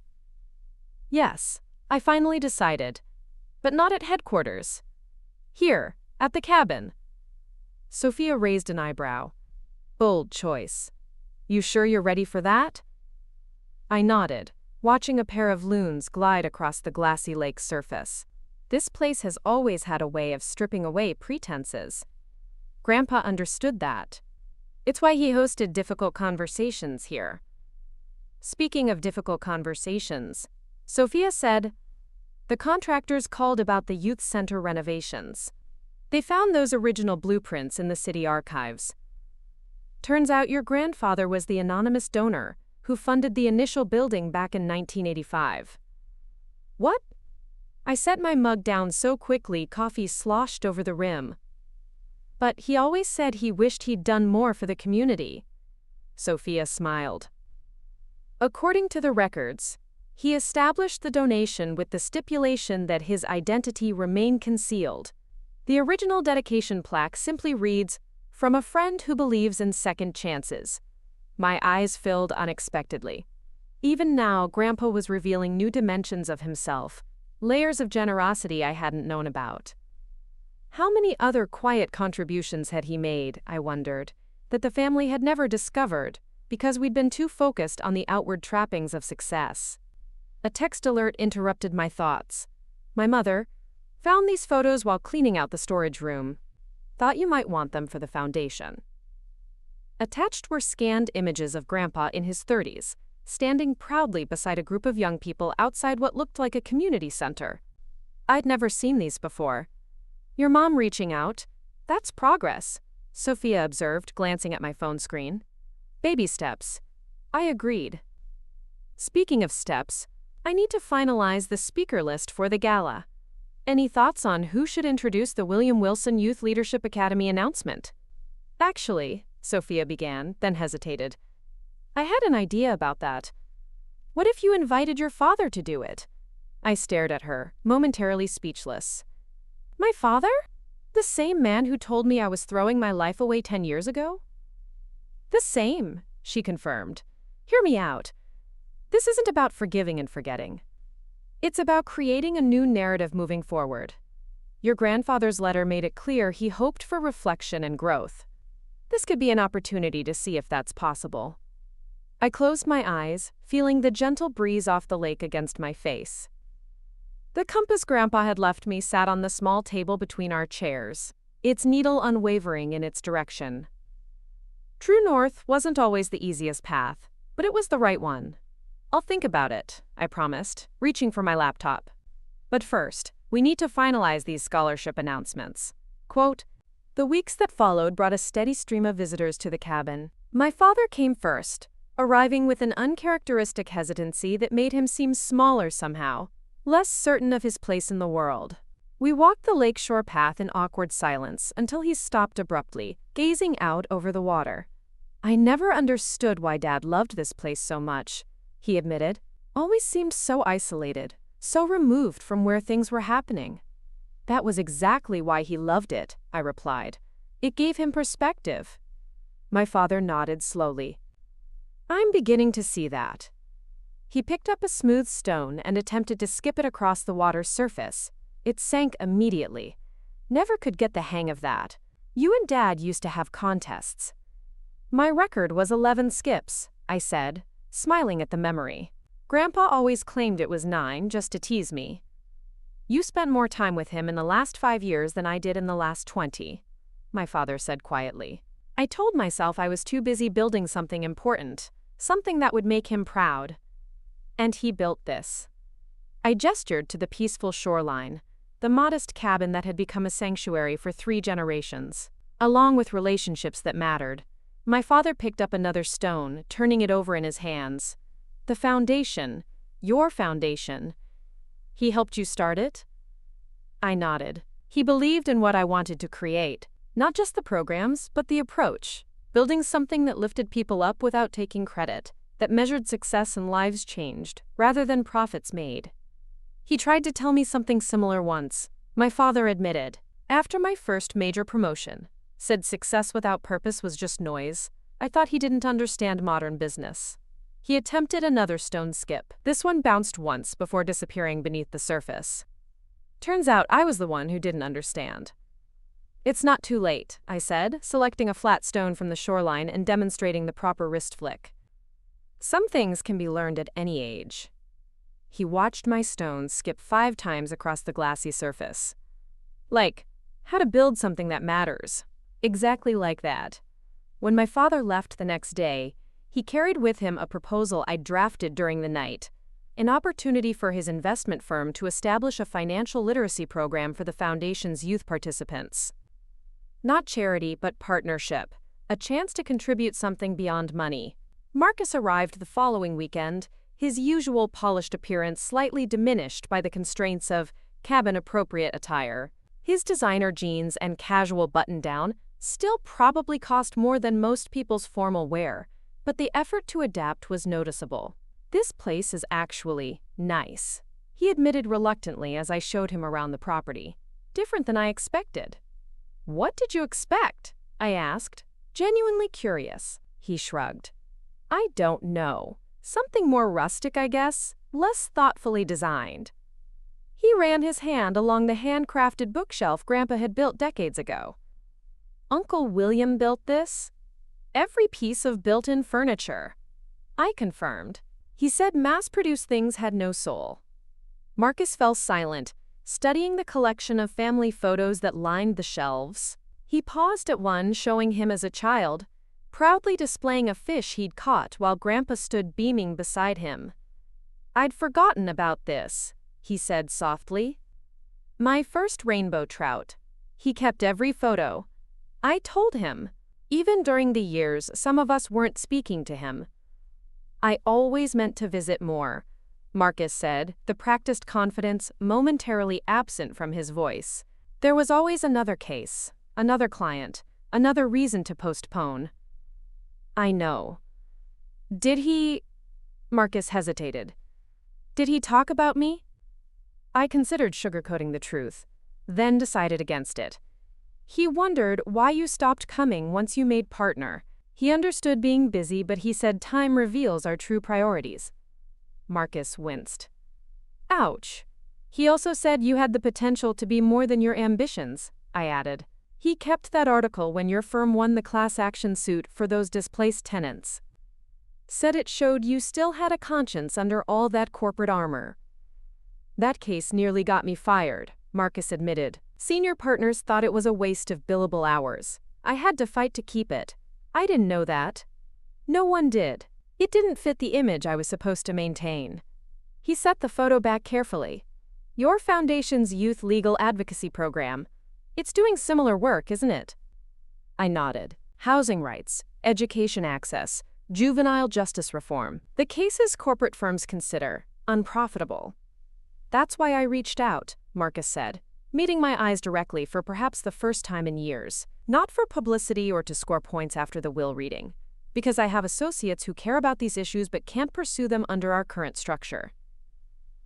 Yes, I finally decided. But not at headquarters. Here, at the cabin. Sophia raised an eyebrow. Bold choice. You sure you're ready for that? I nodded, watching a pair of loons glide across the glassy lake's surface. This place has always had a way of stripping away pretenses. Grandpa understood that. It's why he hosted difficult conversations here. Speaking of difficult conversations, Sophia said, the contractors called about the youth center renovations. They found those original blueprints in the city archives. Turns out your grandfather was the anonymous donor who funded the initial building back in 1985. What? I set my mug down so quickly coffee sloshed over the rim. But he always said he wished he'd done more for the community. Sophia smiled. According to the records, he established the donation with the stipulation that his identity remain concealed. The original dedication plaque simply reads, "From a friend who believes in second chances." My eyes filled unexpectedly. Even now, Grandpa was revealing new dimensions of himself, layers of generosity I hadn't known about. How many other quiet contributions had he made, I wondered, that the family had never discovered because we'd been too focused on the outward trappings of success? A text alert interrupted my thoughts. My mother found these photos while cleaning out the storage room. Thought you might want them for the foundation. Attached were scanned images of Grandpa in his 30s, standing proudly beside a group of young people outside what looked like a community center. I'd never seen these before. Your mom reaching out? That's progress, Sophia observed, glancing at my phone screen. Baby steps. I agreed. Speaking of steps, I need to finalize the speaker list for the gala. Any thoughts on who should introduce the William Wilson Youth Leadership Academy announcement? Actually, Sophia began, then hesitated. I had an idea about that. What if you invited your father to do it? I stared at her, momentarily speechless. My father? The same man who told me I was throwing my life away 10 years ago? The same, she confirmed. Hear me out. This isn't about forgiving and forgetting. It's about creating a new narrative moving forward. Your grandfather's letter made it clear he hoped for reflection and growth. This could be an opportunity to see if that's possible. I closed my eyes, feeling the gentle breeze off the lake against my face. The compass Grandpa had left me sat on the small table between our chairs, its needle unwavering in its direction. True north wasn't always the easiest path, but it was the right one. I'll think about it, I promised, reaching for my laptop. But first, we need to finalize these scholarship announcements. Quote, the weeks that followed brought a steady stream of visitors to the cabin. My father came first, arriving with an uncharacteristic hesitancy that made him seem smaller somehow, less certain of his place in the world. We walked the lakeshore path in awkward silence until he stopped abruptly, gazing out over the water. I never understood why Dad loved this place so much, he admitted. Always seemed so isolated, so removed from where things were happening. That was exactly why he loved it, I replied. It gave him perspective. My father nodded slowly. I'm beginning to see that. He picked up a smooth stone and attempted to skip it across the water's surface. It sank immediately. Never could get the hang of that. You and Dad used to have contests. My record was 11 skips, I said, smiling at the memory. Grandpa always claimed it was 9 just to tease me. You spent more time with him in the last 5 years than I did in the last 20, my father said quietly. I told myself I was too busy building something important, something that would make him proud. And he built this. I gestured to the peaceful shoreline, the modest cabin that had become a sanctuary for 3 generations. Along with relationships that mattered, my father picked up another stone, turning it over in his hands. The foundation, your foundation. He helped you start it? I nodded. He believed in what I wanted to create, not just the programs, but the approach, building something that lifted people up without taking credit, that measured success and lives changed, rather than profits made. He tried to tell me something similar once, my father admitted, after my first major promotion. Said success without purpose was just noise. I thought he didn't understand modern business. He attempted another stone skip. This one bounced once before disappearing beneath the surface. Turns out I was the one who didn't understand. It's not too late, I said, selecting a flat stone from the shoreline and demonstrating the proper wrist flick. Some things can be learned at any age. He watched my stone skip 5 times across the glassy surface. Like, how to build something that matters. Exactly like that. When my father left the next day, he carried with him a proposal I'd drafted during the night, an opportunity for his investment firm to establish a financial literacy program for the Foundation's youth participants. Not charity, but partnership, a chance to contribute something beyond money. Marcus arrived the following weekend, his usual polished appearance slightly diminished by the constraints of cabin-appropriate attire. His designer jeans and casual button-down still probably cost more than most people's formal wear, but the effort to adapt was noticeable. This place is actually nice, he admitted reluctantly as I showed him around the property. Different than I expected. What did you expect? I asked, genuinely curious. He shrugged. I don't know. Something more rustic, I guess, less thoughtfully designed. He ran his hand along the handcrafted bookshelf Grandpa had built decades ago. Uncle William built this? Every piece of built-in furniture. I confirmed. He said mass-produced things had no soul. Marcus fell silent, studying the collection of family photos that lined the shelves. He paused at one showing him as a child, proudly displaying a fish he'd caught while Grandpa stood beaming beside him. I'd forgotten about this, he said softly. My first rainbow trout. He kept every photo. I told him. Even during the years some of us weren't speaking to him. I always meant to visit more, Marcus said, the practiced confidence momentarily absent from his voice. There was always another case, another client, another reason to postpone. I know. Did he... Marcus hesitated. Did he talk about me? I considered sugarcoating the truth, then decided against it. He wondered why you stopped coming once you made partner. He understood being busy, but he said time reveals our true priorities. Marcus winced. Ouch. He also said you had the potential to be more than your ambitions, I added. He kept that article when your firm won the class action suit for those displaced tenants. Said it showed you still had a conscience under all that corporate armor. That case nearly got me fired, Marcus admitted. Senior partners thought it was a waste of billable hours. I had to fight to keep it. I didn't know that. No one did. It didn't fit the image I was supposed to maintain. He set the photo back carefully. Your foundation's youth legal advocacy program. It's doing similar work, isn't it? I nodded. Housing rights, education access, juvenile justice reform. The cases corporate firms consider unprofitable. That's why I reached out, Marcus said, meeting my eyes directly for perhaps the first time in years. Not for publicity or to score points after the will reading, because I have associates who care about these issues but can't pursue them under our current structure.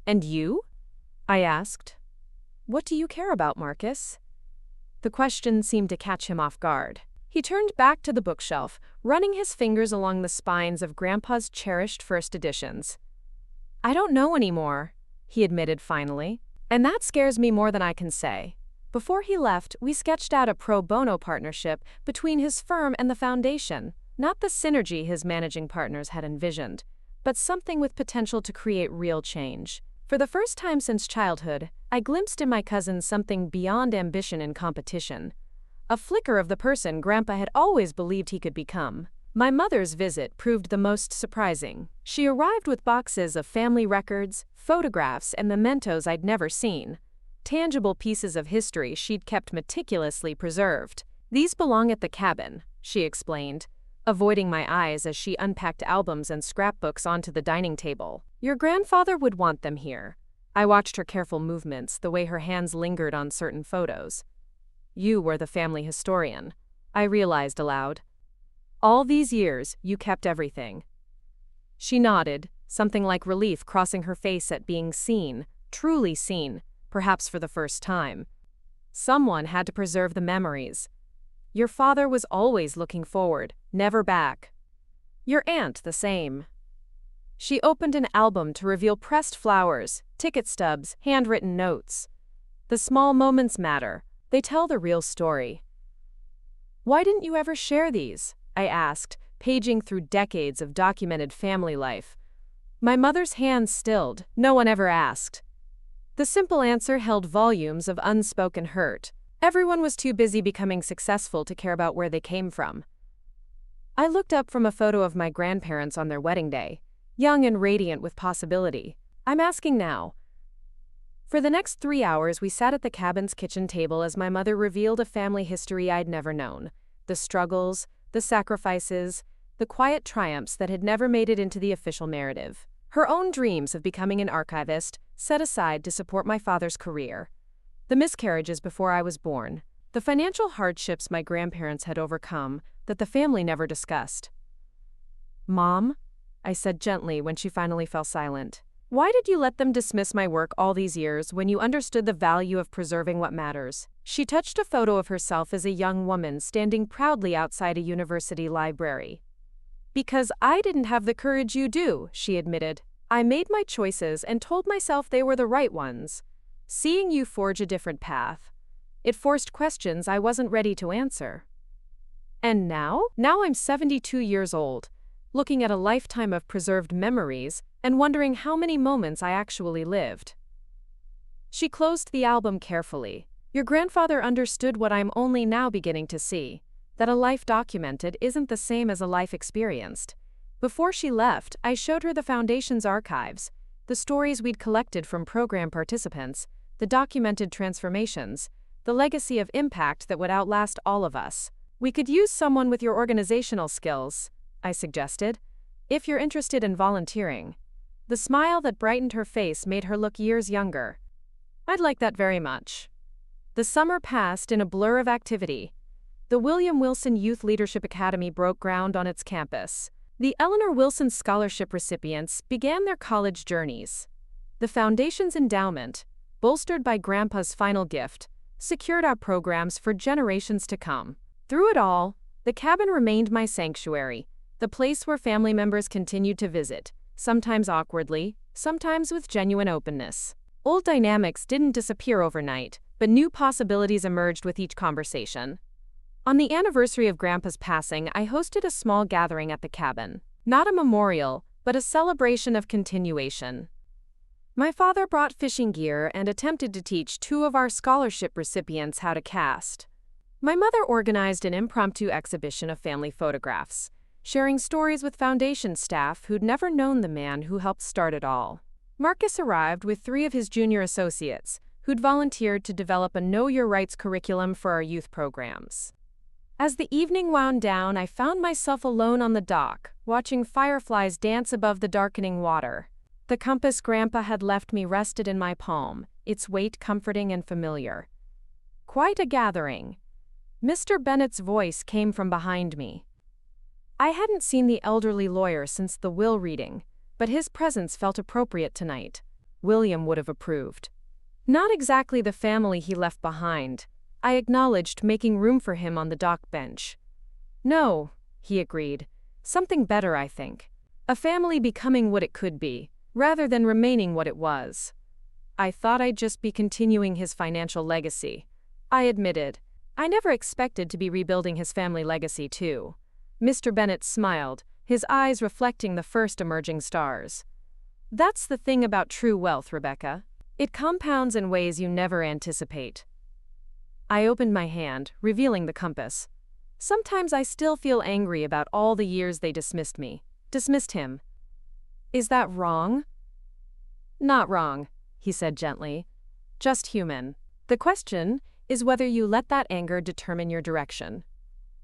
And you? I asked. "What do you care about, Marcus?" The question seemed to catch him off guard. He turned back to the bookshelf, running his fingers along the spines of Grandpa's cherished first editions. "I don't know anymore," he admitted finally. "And that scares me more than I can say." Before he left, we sketched out a pro bono partnership between his firm and the foundation, not the synergy his managing partners had envisioned, but something with potential to create real change. For the first time since childhood, I glimpsed in my cousin something beyond ambition and competition. A flicker of the person Grandpa had always believed he could become. My mother's visit proved the most surprising. She arrived with boxes of family records, photographs, and mementos I'd never seen. Tangible pieces of history she'd kept meticulously preserved. "These belong at the cabin," she explained, avoiding my eyes as she unpacked albums and scrapbooks onto the dining table. "Your grandfather would want them here." I watched her careful movements, the way her hands lingered on certain photos. "You were the family historian," I realized aloud. "All these years, you kept everything." She nodded, something like relief crossing her face at being seen, truly seen, perhaps for the first time. "Someone had to preserve the memories. Your father was always looking forward, never back. Your aunt the same." She opened an album to reveal pressed flowers, ticket stubs, handwritten notes. The small moments matter. They tell the real story. "Why didn't you ever share these?" I asked, paging through decades of documented family life. My mother's hands stilled. "No one ever asked." The simple answer held volumes of unspoken hurt. Everyone was too busy becoming successful to care about where they came from. I looked up from a photo of my grandparents on their wedding day, young and radiant with possibility. "I'm asking now." For the next 3 hours, we sat at the cabin's kitchen table as my mother revealed a family history I'd never known. The struggles, the sacrifices, the quiet triumphs that had never made it into the official narrative. Her own dreams of becoming an archivist set aside to support my father's career. The miscarriages before I was born. The financial hardships my grandparents had overcome that the family never discussed. "Mom," I said gently when she finally fell silent, "why did you let them dismiss my work all these years when you understood the value of preserving what matters?" She touched a photo of herself as a young woman standing proudly outside a university library. "Because I didn't have the courage you do," she admitted. "I made my choices and told myself they were the right ones. Seeing you forge a different path, it forced questions I wasn't ready to answer. And now I'm 72 years old, looking at a lifetime of preserved memories and wondering how many moments I actually lived." She closed the album carefully. "Your grandfather understood what I'm only now beginning to see, that a life documented isn't the same as a life experienced." Before she left, I showed her the Foundation's archives, the stories we'd collected from program participants, the documented transformations, the legacy of impact that would outlast all of us. "We could use someone with your organizational skills," I suggested, "if you're interested in volunteering." The smile that brightened her face made her look years younger. "I'd like that very much." The summer passed in a blur of activity. The William Wilson Youth Leadership Academy broke ground on its campus. The Eleanor Wilson Scholarship recipients began their college journeys. The Foundation's endowment, bolstered by Grandpa's final gift, secured our programs for generations to come. Through it all, the cabin remained my sanctuary, the place where family members continued to visit, sometimes awkwardly, sometimes with genuine openness. Old dynamics didn't disappear overnight, but new possibilities emerged with each conversation. On the anniversary of Grandpa's passing, I hosted a small gathering at the cabin. Not a memorial, but a celebration of continuation. My father brought fishing gear and attempted to teach 2 of our scholarship recipients how to cast. My mother organized an impromptu exhibition of family photographs, sharing stories with Foundation staff who'd never known the man who helped start it all. Marcus arrived with 3 of his junior associates, who'd volunteered to develop a Know Your Rights curriculum for our youth programs. As the evening wound down, I found myself alone on the dock, watching fireflies dance above the darkening water. The compass Grandpa had left me rested in my palm, its weight comforting and familiar. Quite a gathering. Mr. Bennett's voice came from behind me. I hadn't seen the elderly lawyer since the will reading, but his presence felt appropriate tonight. William would have approved. Not exactly the family he left behind, I acknowledged, making room for him on the dock bench. No, he agreed. Something better, I think. A family becoming what it could be, rather than remaining what it was. I thought I'd just be continuing his financial legacy, I admitted. I never expected to be rebuilding his family legacy, too. Mr. Bennet smiled, his eyes reflecting the first emerging stars. That's the thing about true wealth, Rebecca. It compounds in ways you never anticipate. I opened my hand, revealing the compass. Sometimes I still feel angry about all the years they dismissed him. Is that wrong? Not wrong, he said gently. Just human. The question is whether you let that anger determine your direction.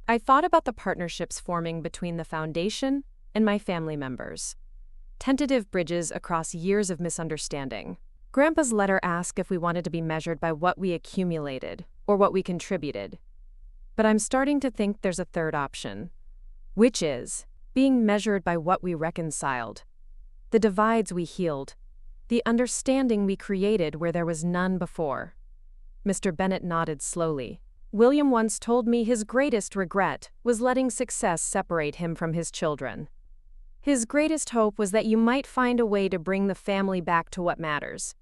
I thought about the partnerships forming between the foundation and my family members. Tentative bridges across years of misunderstanding. Grandpa's letter asked if we wanted to be measured by what we accumulated or what we contributed. But I'm starting to think there's a third option, which is being measured by what we reconciled, the divides we healed, the understanding we created where there was none before. Mr. Bennet nodded slowly. William once told me his greatest regret was letting success separate him from his children. His greatest hope was that you might find a way to bring the family back to what matters.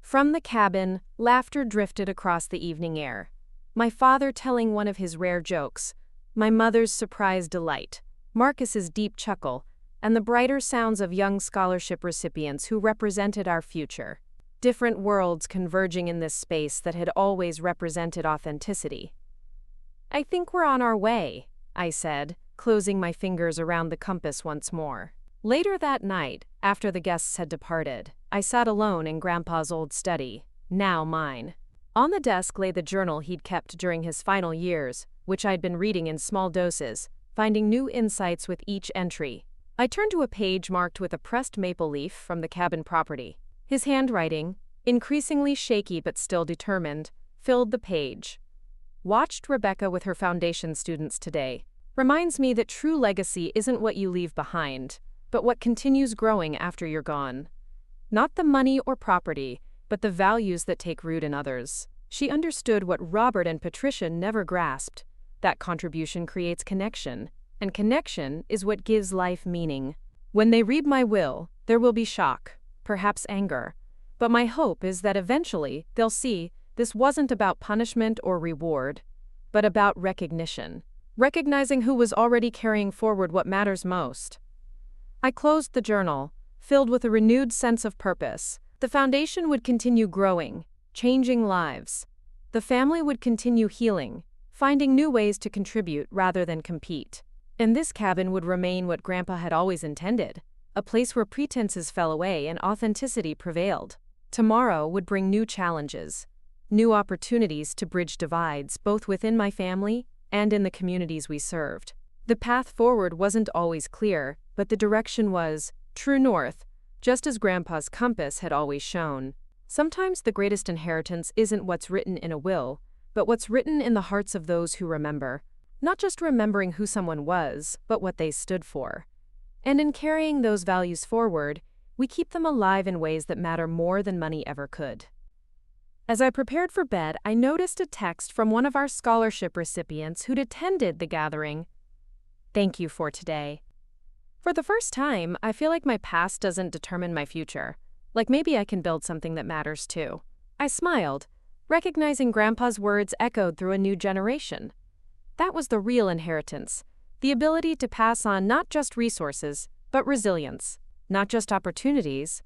From the cabin, laughter drifted across the evening air. My father telling one of his rare jokes, my mother's surprised delight, Marcus's deep chuckle, and the brighter sounds of young scholarship recipients who represented our future. Different worlds converging in this space that had always represented authenticity. I think we're on our way, I said, closing my fingers around the compass once more. Later that night, after the guests had departed, I sat alone in Grandpa's old study, now mine. On the desk lay the journal he'd kept during his final years, which I'd been reading in small doses, finding new insights with each entry. I turned to a page marked with a pressed maple leaf from the cabin property. His handwriting, increasingly shaky but still determined, filled the page. Watched Rebecca with her foundation students today. Reminds me that true legacy isn't what you leave behind, but what continues growing after you're gone. Not the money or property, but the values that take root in others. She understood what Robert and Patricia never grasped. That contribution creates connection, and connection is what gives life meaning. When they read my will, there will be shock, perhaps anger, but my hope is that eventually they'll see this wasn't about punishment or reward, but about recognition. Recognizing who was already carrying forward what matters most. I closed the journal, filled with a renewed sense of purpose. The foundation would continue growing, changing lives. The family would continue healing, finding new ways to contribute rather than compete. And this cabin would remain what Grandpa had always intended, a place where pretenses fell away and authenticity prevailed. Tomorrow would bring new challenges, new opportunities to bridge divides both within my family and in the communities we served. The path forward wasn't always clear, but the direction was true north, just as Grandpa's compass had always shown. Sometimes the greatest inheritance isn't what's written in a will, but what's written in the hearts of those who remember. Not just remembering who someone was, but what they stood for. And in carrying those values forward, we keep them alive in ways that matter more than money ever could. As I prepared for bed, I noticed a text from one of our scholarship recipients who'd attended the gathering. Thank you for today. For the first time, I feel like my past doesn't determine my future. Like maybe I can build something that matters too. I smiled, recognizing Grandpa's words echoed through a new generation. That was the real inheritance, the ability to pass on not just resources, but resilience, not just opportunities,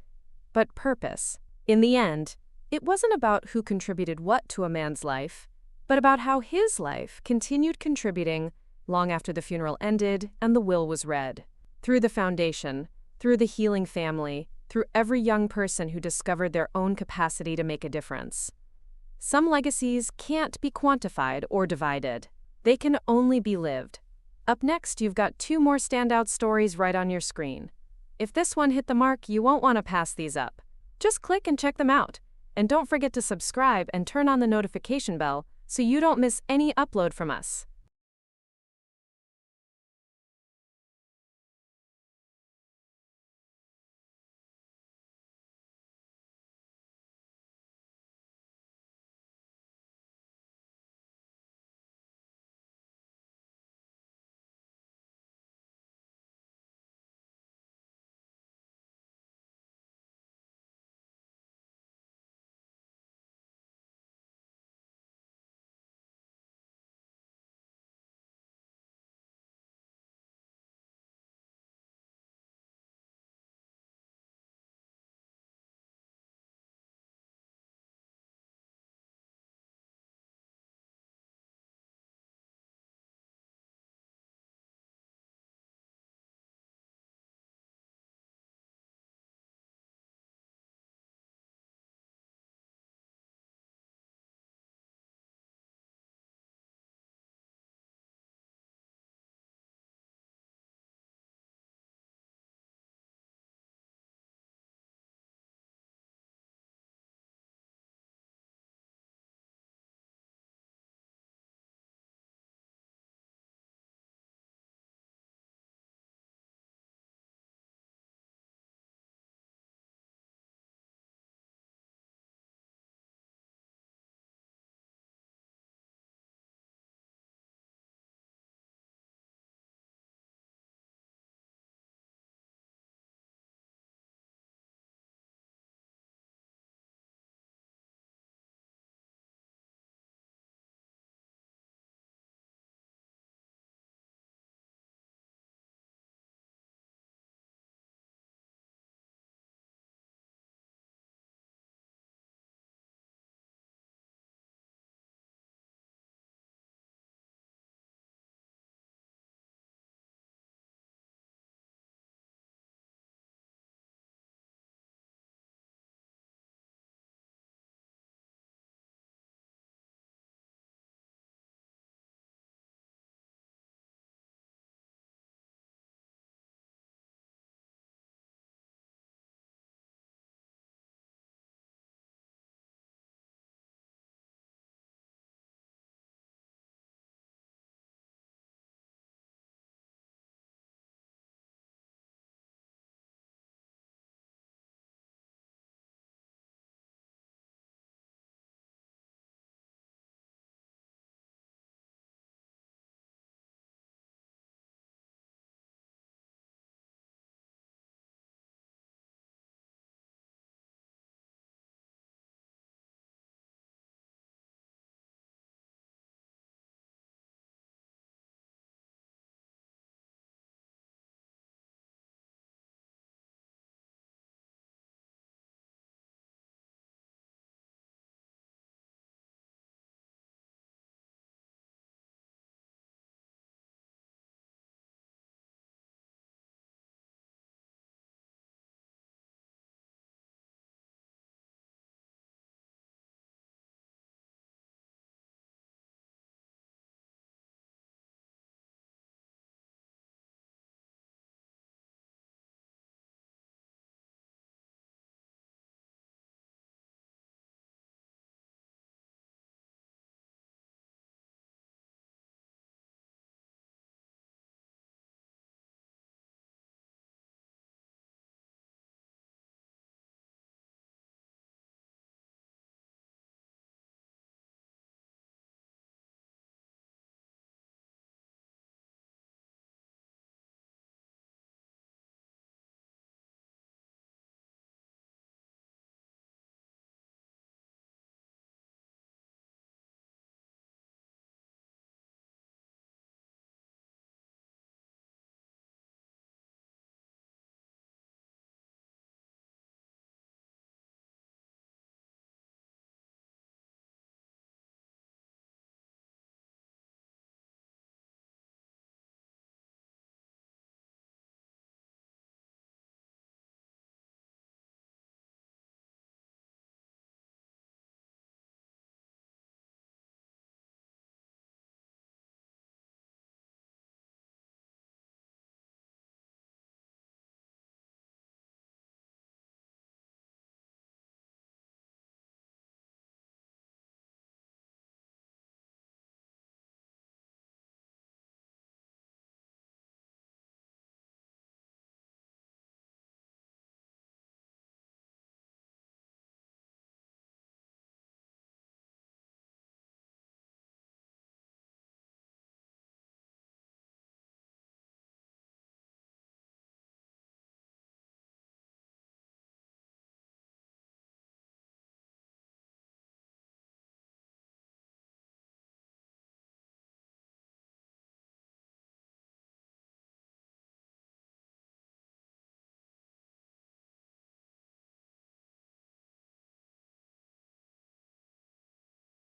but purpose. In the end, it wasn't about who contributed what to a man's life, but about how his life continued contributing long after the funeral ended and the will was read. Through the foundation, through the healing family, through every young person who discovered their own capacity to make a difference. Some legacies can't be quantified or divided. They can only be lived. Up next, you've got 2 more standout stories right on your screen. If this one hit the mark, you won't want to pass these up. Just click and check them out. And don't forget to subscribe and turn on the notification bell so you don't miss any upload from us.